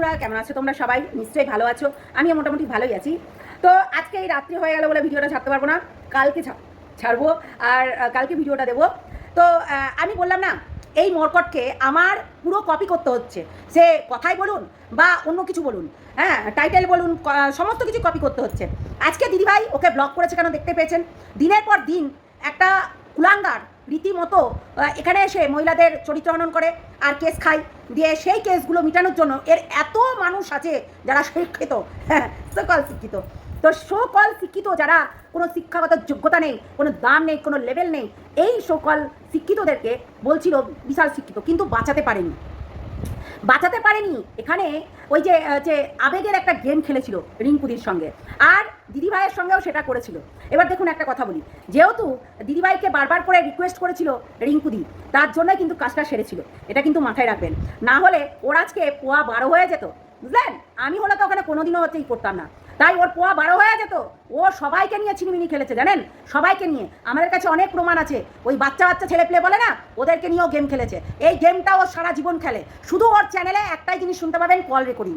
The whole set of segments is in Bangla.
বন্ধুরা, কেমন আছো তোমরা? সবাই নিশ্চয়ই ভালো আছো। আমিও মোটামুটি ভালোই আছি। তো আজকে এই রাত্রি হয়ে গেল বলে ভিডিওটা ছাড়তে পারবো না, কালকে ছাড়বো। আর কালকে ভিডিওটা দেবো। তো আমি বললাম না, এই মরকটকে আমার পুরো কপি করতে হচ্ছে। সে কথাই বলুন বা অন্য কিছু বলুন, হ্যাঁ টাইটেল বলুন, সমস্ত কিছু কপি করতে হচ্ছে। আজকে দিদিভাই ওকে ব্লক করেছে কেন দেখতে পেয়েছেন। দিনের পর দিন একটা কুলাঙ্গার রীতিমতো এখানে এসে মহিলাদের চরিত্র হনন করে আর কেস খায়, দিয়ে সেই কেসগুলো মেটানোর জন্য এর এত মানুষ আছে যারা শিক্ষিত, হ্যাঁ সকল শিক্ষিত। তো সকল শিক্ষিত যারা কোনো শিক্ষাগত যোগ্যতা নেই, কোনো দাম নেই, কোনো লেভেল নেই, এই সকল শিক্ষিতদেরকে বলছিল বিশাল শিক্ষিত, কিন্তু বাঁচাতে পারেনি। এখানে ওই যে আবেগের একটা গেম খেলেছিল রিঙ্কুদির সঙ্গে, আর দিদিভাইয়ের সঙ্গেও সেটা করেছিল। এবার দেখুন একটা কথা বলি, যেহেতু দিদিভাইকে বারবার করে রিকোয়েস্ট করেছিল রিঙ্কুদি, তার জন্যই কিন্তু কাজটা সেরেছিল। এটা কিন্তু মাথায় রাখবেন, না হলে ওর আজকে পোয়া 12 হয়ে যেত, বুঝলেন। আমি হলে তো ওখানে কোনোদিনও হচ্ছেই করতাম না, তাই ওর পোয়া 12 হয়ে যেত। ও সবাইকে নিয়ে ছিনিমিনি খেলেছে, জানেন, সবাইকে নিয়ে। আমাদের কাছে অনেক প্রমাণ আছে। ওই বাচ্চা ছেলে পেলে বলে না, ওদেরকে নিয়েও গেম খেলেছে। এই গেমটা ও সারা জীবন খেলে। শুধু ওর চ্যানেলে একটাই জিনিস শুনতে পাবেন, কল রেকর্ডিং।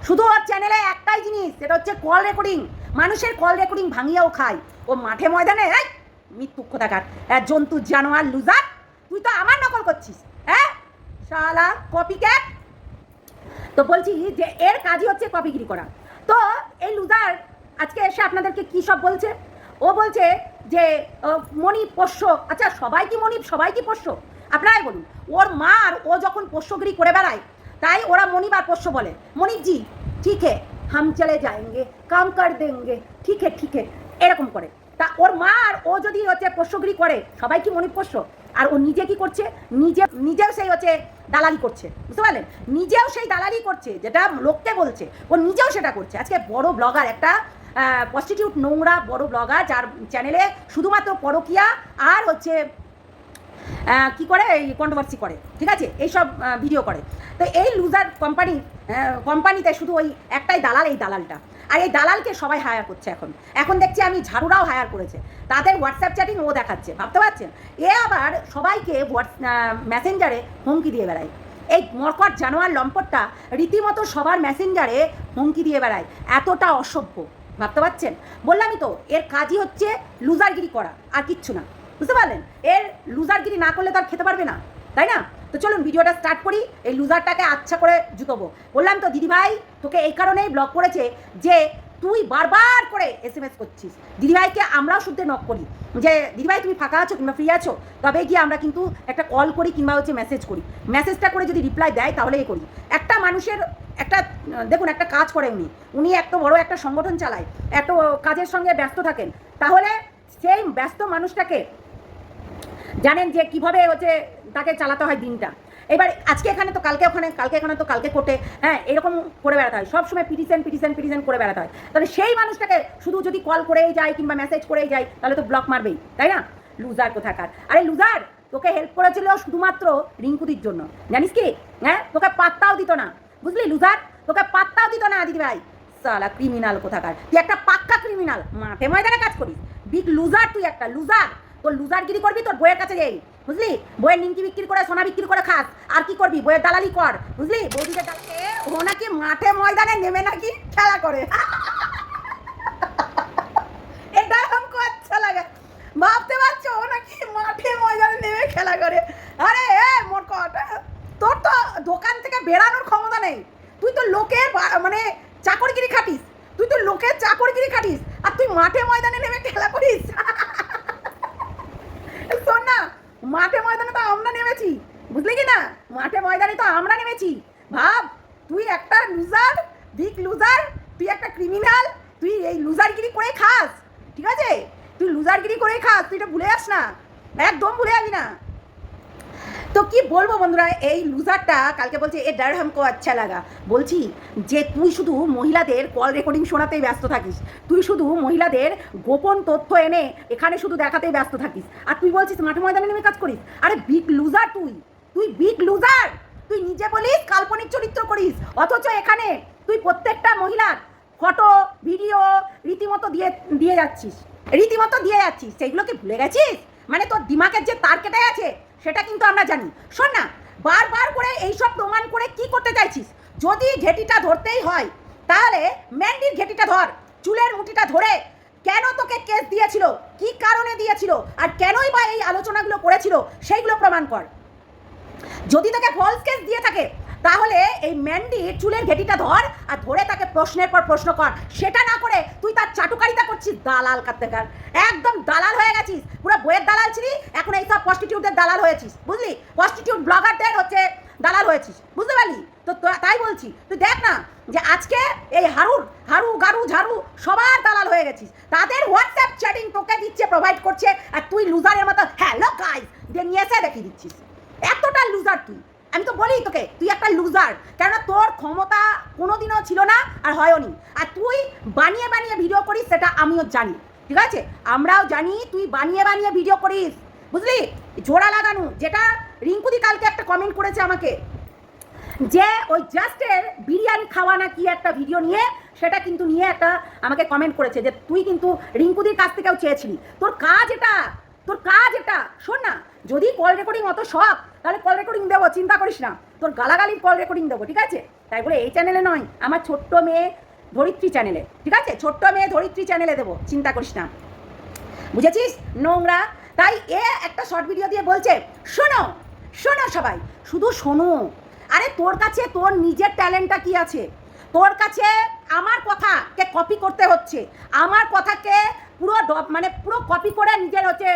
শুধু ওর চ্যানেলে একটাই জিনিস, সেটা হচ্ছে কল রেকর্ডিং। মানুষের কল রেকর্ডিং ভাঙিয়েও খায় ও মাঠে ময়দানে। এই মৃত্যুক্ষ থাকার জন্তু জানোয়ার লুজার, তুই তো আমার নকল করছিস, হ্যাঁ শালা কপিক্যাট। তো বলছি যে এর কাজই হচ্ছে কপিগিরি করা। তো এই লুজার আজকে এসে আপনাদেরকে কী সব বলছে। ও বলছে যে মনিব পোষ্য। আচ্ছা, সবাই কি মনিব, সবাই কি পোষ্য? আপনারাই বলুন। ওর মার ও যখন পোষ্যগিরি করে বেড়ায়, তাই ওরা মনিব আর পোষ্য বলে। মনিব জি ঠিক হে, হাম চলে যাएंगे, কাম কর দেंगे, ঠিক হে এরকম করে। তা ওর মার ও যদি হচ্ছে পোষ্যগিরি করে, সবাই কি মনিব পোষ্য? আর ও নিজে কি করছে? নিজেও সেই হচ্ছে দালালি করছে, বুঝতে পারলেন? নিজেও সেই দালালি করছে, যেটা লোককে বলছে ও নিজেও সেটা করছে। আজকে বড় ব্লগার, একটা প্রস্টিটিউট নোংরা বড় ব্লগার, যার চ্যানেলে শুধুমাত্র পরকিয়া আর হচ্ছে কি করে, এই কন্ট্রোভার্সি করে, ঠিক আছে, এইসব ভিডিও করে। তো এই লুজার কোম্পানিতে শুধু ওই একটাই দালাল, এই দালালটা। আর এই দালালকে সবাই হায়ার করছে। এখন দেখছি আমি ঝাড়ুরাও হায়ার করেছে, তাদের হোয়াটসঅ্যাপ চ্যাটিং ও দেখাচ্ছে, ভাবতে পারছেন? এ আবার সবাইকে মেসেঞ্জারে হুমকি দিয়ে বেড়ায়। এই মরকট জানোয়ার লম্পটটা রীতিমতো সবার মেসেঞ্জারে হুমকি দিয়ে বেড়ায়, এতটা অসভ্য, ভাবতে পারছেন? বললামই তো, এর কাজই হচ্ছে লুজারগিরি করা, আর কিচ্ছু না, বুঝতে পারলেন? এর লুজারগিরি না করলে তো আর খেতে পারবে না, তাই না? তো চলুন ভিডিওটা স্টার্ট করি। এই লুজারটাকে আচ্ছা করে জুতোবো। বললাম তো দিদিভাই তোকে এই কারণেই ব্লক করেছে যে তুই বারবার করে SMS করছিস। দিদিভাইকে আমরাও শুদ্ধে নক করি যে দিদিভাই তুমি ফাঁকা আছো কিংবা ফ্রি আছো, তবে গিয়ে আমরা কিন্তু একটা কল করি কিংবা হচ্ছে মেসেজ করি। মেসেজটা করে যদি রিপ্লাই দেয় তাহলে এ করি। একটা মানুষের একটা দেখুন, একটা কাজ করে উনি এত বড় একটা সংগঠন চালায়, এত কাজের সঙ্গে ব্যস্ত থাকেন, তাহলে সেই ব্যস্ত মানুষটাকে জানেন যে কীভাবে হচ্ছে তাকে চালাতে হয় দিনটা। এবার আজকে এখানে তো কালকে ওখানে, কালকে এখানে তো কালকে কোর্টে, হ্যাঁ এরকম করে বেড়াতে হয়, সবসময় পিটিশন করে বেড়াতে হয়। তাহলে সেই মানুষটাকে শুধু যদি কল করেই যায় কিংবা মেসেজ করেই যায়, তাহলে তো ব্লক মারবেই, তাই না? লুজার কোথাকার। আরে লুজার, তোকে হেল্প করেছিল শুধুমাত্র রিঙ্কুদির জন্য, জানিস কি? হ্যাঁ, তোকে পাত্তাও দিত না, বুঝলি লুজার? তোকে পাত্তাও দিত না দিদি ভাই। সালা ক্রিমিনাল কোথাকার, তুই একটা পাক্কা ক্রিমিনাল, মাঠে ময়দানে কাজ করিস। বিগ লুজার, তুই একটা লুজার। তোর লুজারগিরি করবি তোর বইয়ের কাছে যাই, বুঝলি? বইয়ের নিমকি বিক্রি করে, সোনা বিক্রি করে খাস। আর কি করবি? বইয়ের দালালি কর, বুঝলি? বৌদিদের দালালে ও নাকি মাঠে ময়দানে নেমে নাকি খেলা করে। এটা আমাকে আচ্ছা লাগে, ভাবতে পারছো? ও নাকি মাঠে ময়দানে নেমে খেলা করে। আরে মোর কথা, তোর তো দোকান থেকে বেরানোর ক্ষমতা নেই। তুই তো লোকের মানে চাকরগিরি খাটিস, আর তুই মাঠে ময়দানে নেমে খেলা করিস। শোন না, মাঠে ময়দানে তো আমরা নেমেছি, বুঝলি কি না? মাঠে ময়দানে তো আমরা নেমেছি। ভাব, তুই একটা লুজার, বিগ লুজার, তুই একটা ক্রিমিনাল, তুই এই লুজারগিরি করে খাস, ঠিক আছে? তুই লুজারগিরি করে খাস, তুই এটা ভুলে যাস না, একদম ভুলে যাবি না। তো কি বলবো বন্ধুরা, এই লুজারটা কালকে বলছে এ ডর হামকো আচ্ছা লাগা। বলছি যে তুই শুধু মহিলাদের কল রেকর্ডিং শোনাতেই ব্যস্ত থাকিস, তুই শুধু মহিলাদের গোপন তথ্য এনে এখানে শুধু দেখাতেই ব্যস্ত থাকিস, আর তুই বলছিস মাঠে ময়দানে নেমে কাজ করিস। আরে বিগ লুজার, তুই বিগ লুজার। তুই নিজে বলিস কাল্পনিক চরিত্র করিস, অথচ এখানে তুই প্রত্যেকটা মহিলার ফটো ভিডিও রীতিমতো দিয়ে যাচ্ছিস, সেইগুলোকে ভুলে গেছিস? মানে তোর দিমাগের যে তার কেটে গেছে সেটা কিন্তু আমরা জানি। শোন না, বারবার করে এইসব প্রমাণ করে কি করতে চাইছিস? যদি ঘেটিটা ধরতেই হয় তাহলে ম্যান্ডির ঘেটিটা ধর, চুলের মুঠিটা ধরে কেন তোকে কেস দিয়েছিল, কি কারণে দিয়েছিল, আর কেনই বা এই আলোচনাগুলো করেছিল সেইগুলো প্রমাণ কর। যদি তোকে ফলস কেস দিয়ে থাকে তাহলে এই ম্যান্ডির চুলের ঘেটিটা ধর আর ধরে তাকে প্রশ্নের পর প্রশ্ন কর। সেটা না করে তুই তার চাটুকারিতা করছিস। দালাল কাত্তেকার, একদম দালাল হয়ে গেছিস, পুরো বইয়ের দালাল ছিলি, এখন এইসব প্রস্টিটিউটদের দালাল হয়েছিস, বুঝলি? প্রস্টিটিউট ব্লগারদের হচ্ছে দালাল হয়েছিস, বুঝতে পারলি? তো তাই বলছি, তুই দেখ না যে আজকে এই হারু গারু ঝাড়ু সবার দালাল হয়ে গেছিস। তাদের হোয়াটসঅ্যাপ চ্যাটিং তোকে দিচ্ছে, প্রোভাইড করছে, আর তুই লুজারের মতো হ্যালো গাইস দিয়ে নিয়ে এসে দেখিয়ে দিচ্ছিস। এতটা লুজার তুই, আমি তো বলি তোকে তুই একটা লুজার, কেননা তোর ক্ষমতা কোনোদিনও ছিল না আর হয়ওনি। আর তুই বানিয়ে বানিয়ে ভিডিও করিস, সেটা আমিও জানি, ঠিক আছে? আমরাও জানি তুই বানিয়ে বানিয়ে ভিডিও করিস, বুঝলি? জোড়া লাগানো, যেটা রিঙ্কুদি কালকে একটা কমেন্ট করেছে আমাকে, যে ওই জাস্টের বিরিয়ানি খাওয়া না কি একটা ভিডিও নিয়ে, সেটা কিন্তু নিয়ে একটা আমাকে কমেন্ট করেছে যে তুই কিন্তু রিঙ্কুদির কাছ থেকেও চেয়েছিলি। তোর কাজ এটা, তোর কাজ এটা। শোন না, যদি কল রেকর্ডিং অত শখ তাহলে কল রেকর্ডিং দেবো, চিন্তা করিস না, তোর গালাগালির কল রেকর্ডিং দেবো, ঠিক আছে? তাই বলে এই চ্যানেলে নয়, আমার ছোট্ট মেয়ে ধরিত্রী চ্যানেলে, ঠিক আছে? ছোট্ট মেয়ে ধরিত্রী চ্যানেলে দেবো, চিন্তা করিস না, বুঝেছিস? নোংরা। তাই এ একটা শর্ট ভিডিও দিয়ে বলছে, শোনো শোনো সবাই, শুধু শোনো। আরে তোর কাছে তোর নিজের ট্যালেন্টটা কি আছে? তোর কাছে আমার কথাকে কপি করতে হচ্ছে, আমার কথাকে পুরো মানে পুরো কপি করে নিজের হচ্ছে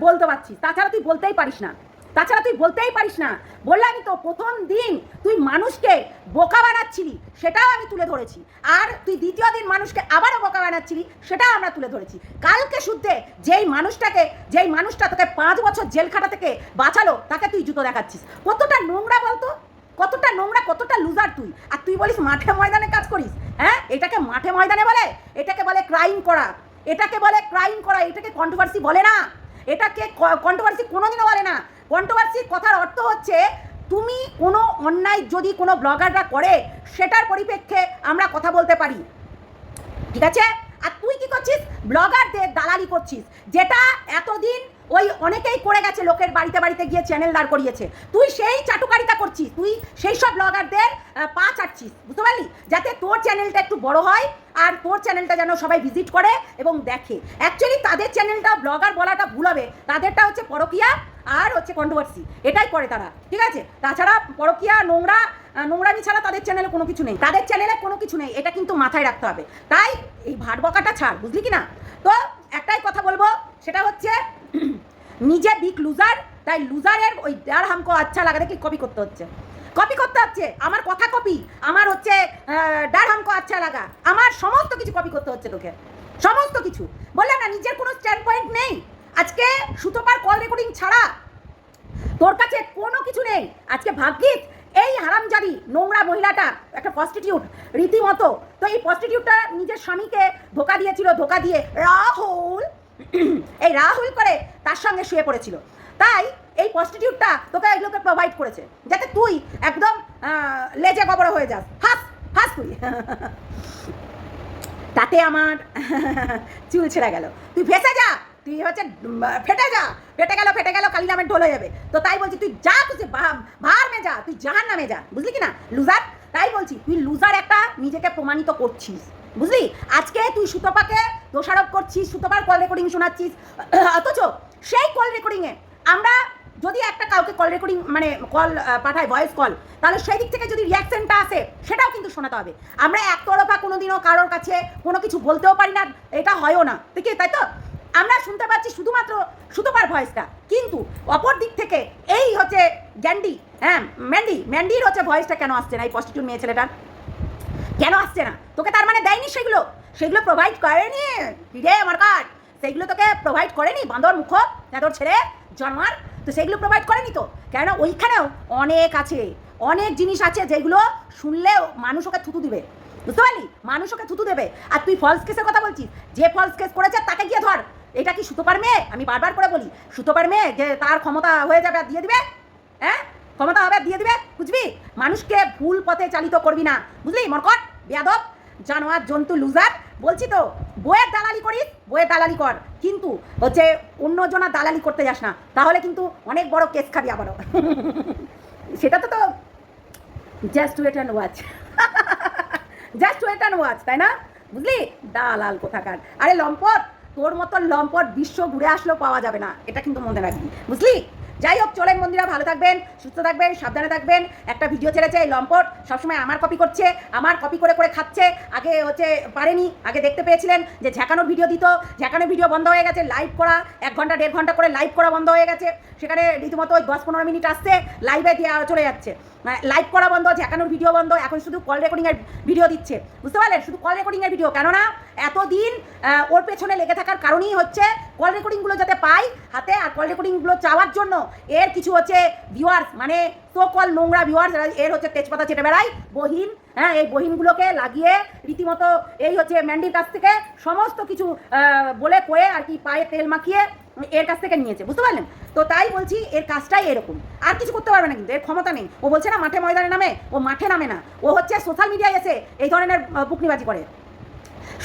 বলতে পারছিস, তাছাড়া তুই বলতেই পারিস না, তাছাড়া তুই বলতেই পারিস না। বললাম তো প্রথম দিন তুই মানুষকে বোকা বানাচ্ছিলি, সেটাও আমি তুলে ধরেছি, আর তুই দ্বিতীয় দিন মানুষকে আবারও বোকা বানাচ্ছিলি, সেটাও আমরা তুলে ধরেছি। কালকে শুদ্ধে যেই মানুষটা তোকে 5 বছর জেল খাটা থেকে বাঁচালো, তাকে তুই জুতো দেখাচ্ছিস। কতটা নোংরা বলতো, কতটা নোংরা, কতটা লুজার তুই। আর তুই বলিস মাঠে ময়দানে কাজ করিস। হ্যাঁ, এটাকে মাঠে ময়দানে বলে? এটাকে বলে ক্রাইম করা, এটাকে বলে ক্রাইম করা, এটাকে কন্ট্রোভার্সি বলে না, এটাকে কন্ট্রোভার্সি কোনোদিনও বলে না। কন্ট্রোভার্সির কথার অর্থ হচ্ছে তুমি কোনো অন্যায় যদি কোনো ব্লগাররা করে, সেটার পরিপ্রেক্ষে আমরা কথা বলতে পারি, ঠিক আছে? আর তুই কি করছিস? ব্লগারদের দালালি করছিস, যেটা এতদিন ওই অনেকেই করে গেছে, লোকের বাড়িতে বাড়িতে গিয়ে চ্যানেল দাঁড় করিয়েছে। তুই সেই চাটুকারিতা করছিস, তুই সেই সব ব্লগারদের পা চাটছিস, বুঝতে পারলি? যাতে তোর চ্যানেলটা একটু বড় হয় আর তোর চ্যানেলটা যেন সবাই ভিজিট করে এবং দেখে। অ্যাকচুয়ালি তাদের চ্যানেলটা ব্লগার বলাটা ভুল হবে, তাদেরটা হচ্ছে পরকিয়া আর হচ্ছে কন্ট্রোভার্সি, এটাই করে তারা, ঠিক আছে? তাছাড়া পরকিয়া নোংরামি ছাড়া তাদের চ্যানেলে কোনো কিছু নেই, তাদের চ্যানেলে কোনো কিছু নেই, এটা কিন্তু মাথায় রাখতে হবে। তাই এই ভাট বকাটা ছাড়, বুঝলি কি না? তো একটাই কথা বলবো, সেটা হচ্ছে নিজে বিগ লুজার, তাই লুজারের ওই ডার হামকো আচ্ছা লাগা দেখি কপি করতে হচ্ছে, কপি করতে হচ্ছে। আমার কথা কপি, আমার হচ্ছে ডার হামকো আচ্ছা লাগা, আমার সমস্ত কিছু কপি করতে হচ্ছে তোকে, সমস্ত কিছু। বললাম না, নিজের কোনো স্ট্যান্ড পয়েন্ট নেই। আজকে সুতোপার কল রেকর্ডিং ছাড়া তোর কাছে কোনো কিছু নেই। আজকে ভাগ্যিস এই হারামজাদি নোংরা মহিলাটা একটা প্রস্টিটিউট রীতিমতো, তো এই প্রস্টিটিউটটা নিজের স্বামীকে ধোকা দিয়েছিল, ধোকা দিয়ে রাহুল করে তার সঙ্গে শুয়ে পড়েছিল। তাই এই প্রস্টিটিউটটা তোকে এগুলোকে প্রোভাইড করেছে, যাতে তুই একদম লেজে গবর হয়ে যাস, হাস তুই। তাতে আমার চুল ছেড়ে গেল, তুই ভেসে যা, তুই হচ্ছে ফেটে গেল কালী নামের ঢোল হয়ে যাবে। তো তাই বলছি তুই যা, তুই ভার মে যা, তুই জাহান নামে যা, বুঝলি কি না লুজার? তাই বলছি তুই লুজার একটা নিজেকে প্রমাণিত করছিস, বুঝলি? আজকে তুই সুতপাকে দোষারোপ করছিস, সুতপার কল রেকর্ডিং শোনাচ্ছিস, অথচ সেই কল রেকর্ডিংয়ে আমরা যদি একটা কাউকে কল রেকর্ডিং মানে কল পাঠায়, ভয়েস কল, তাহলে সেই দিক থেকে যদি রিয়াকশনটা আসে, সেটাও কিন্তু শোনাতে হবে। আমরা একতরফা কোনোদিনও কারোর কাছে কোনো কিছু বলতেও পারি না, এটা হয়ও না, ঠিক আছে? তাই তো আমরা শুনতে পাচ্ছি শুধুমাত্র সুতপার ভয়েসটা, কিন্তু অপর দিক থেকে এই হচ্ছে গ্যান্ডি, হ্যাঁ ম্যান্ডির হচ্ছে ভয়েসটা কেন আসছে না? এই প্রস্টিটিউট মেয়ে ছেলেটার কেন আসছে না? তোকে তার মানে দেয়নি সেগুলো প্রোভাইড করেনি রে আমার কাজ, সেইগুলো তোকে প্রোভাইড করেনি বাঁদর মুখ তোর ছেলে জন্মার, তো সেগুলো প্রোভাইড করেনি তো? কেন ওইখানেও অনেক আছে, অনেক জিনিস আছে যেগুলো শুনলেও মানুষ ওকে থুতু দিবে, বুঝতে পারলি? মানুষ ওকে থুতু দেবে। আর তুই ফলস কেসের কথা বলছিস, যে ফলস কেস করেছে তাকে গিয়ে ধর। এটা কি সুতপার মেয়ে? আমি বারবার করে বলি, সুতপার মেয়ে যে তার ক্ষমতা হয়ে যাবে আর দিয়ে দিবে, হ্যাঁ ক্ষমতা হবে আর দিয়ে দিবে, বুঝবি? মানুষকে ভুল পথে চালিত করবি না, বুঝলি? মরকট বেয়াদব জানোয়ার জন্তু লুজার। বলছি তো বইয়ের দালালি করিস, বইয়ের দালালি কর, কিন্তু হচ্ছে অন্যজনের দালালি করতে যাস না, তাহলে কিন্তু অনেক বড় কেস খাবি আবারও। সেটা তো just wait and watch. Just wait and watch, তাই না? বুঝলি দালাল কোথাকার। আরে লম্পট, তোর মতো লম্পট বিশ্ব ঘুরে আসলেও পাওয়া যাবে না, এটা কিন্তু মনে রাখবি, বুঝলি? যাই হোক, চলেন বন্ধুরা, ভালো থাকবেন, সুস্থ থাকবেন, সাবধানে থাকবেন। একটা ভিডিও ছেড়েছে এই লম্পট, সবসময় আমার কপি করছে, আমার কপি করে করে খাচ্ছে। আগে হচ্ছে পারেনি, আগে দেখতে পেয়েছিলেন যে ঝাঁকানোর ভিডিও দিত, ঝাঁকানোর ভিডিও বন্ধ হয়ে গেছে, লাইভ করা 1 ঘন্টা 1.5 ঘন্টা করে লাইভ করা বন্ধ হয়ে গেছে। সেখানে রীতিমতো ওই 10-15 মিনিট আসছে, লাইভে দিয়ে চলে যাচ্ছে। লাইভ করা বন্ধ, ঝাঁকানোর ভিডিও বন্ধ, এখন শুধু কল রেকর্ডিংয়ের ভিডিও দিচ্ছে, বুঝতে পারলেন? শুধু কল রেকর্ডিংয়ের ভিডিও, কেননা এতদিন ওর পেছনে লেগে থাকার কারণেই হচ্ছে কল রেকর্ডিংগুলো যাতে পাই হাতে, আর কল রেকর্ডিংগুলো চাওয়ার জন্য এর কিছু হচ্ছে ভিউয়ার্স, মানে তো কল নোংরা ভিউয়ার্স, এর হচ্ছে তেজপাতা চেটে বেড়ায় বহিন। হ্যাঁ, এই বহিনগুলোকে লাগিয়ে রীতিমতো এই হচ্ছে ম্যান্ডির কাছ থেকে সমস্ত কিছু বলে কয়ে আর কি পায়ে তেল মাখিয়ে এর কাছ থেকে নিয়েছে, বুঝতে পারলেন? তো তাই বলছি, এর কাজটাই এরকম, আর কিছু করতে পারবে না, কিন্তু এর ক্ষমতা নেই। ও বলছে না মাঠে ময়দানে নামে, ও মাঠে নামে না, ও হচ্ছে সোশ্যাল মিডিয়ায় এসে এই ধরনের বুকনিবাজি করে,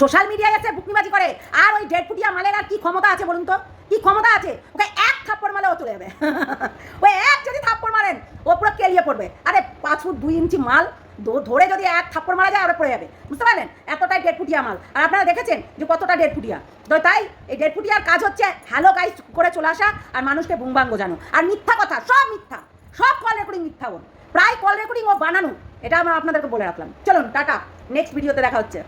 সোশ্যাল মিডিয়ায় এসে বুকনিবাজি করে। আর ওই 1.5 ফুটিয়া মালের আর কি ক্ষমতা আছে বলুন তো? কি ক্ষমতা আছে? ওকে এক থাপ্পড় মালে ও চলে যাবে। ওই এক যদি থাপ্পড় মারেন, ও পুরো কেলিয়ে পড়বে। আরে 5 ফুট 2 ইঞ্চি মাল ধরে যদি এক থাপ্পড় মারা যায়, ওরা পড়ে যাবে, বুঝতে পারলেন? এতটাই 1.5 ফুটিয়া মাল। আর আপনারা দেখেছেন যে কতটা 1.5 ফুটিয়া। তো তাই এই 1.5 ফুটিয়ার কাজ হচ্ছে হ্যালো গাইস করে চলে আসা আর মানুষকে বুংবাং বোঝানো, আর মিথ্যা কথা, সব মিথ্যা, সব কল রেকর্ডিং মিথ্যা। ওর প্রায় কল রেকর্ডিং ও বানানো, এটা আমরা আপনাদেরকে বলে রাখলাম। চলুন টাটা, নেক্সট ভিডিওতে দেখা হচ্ছে।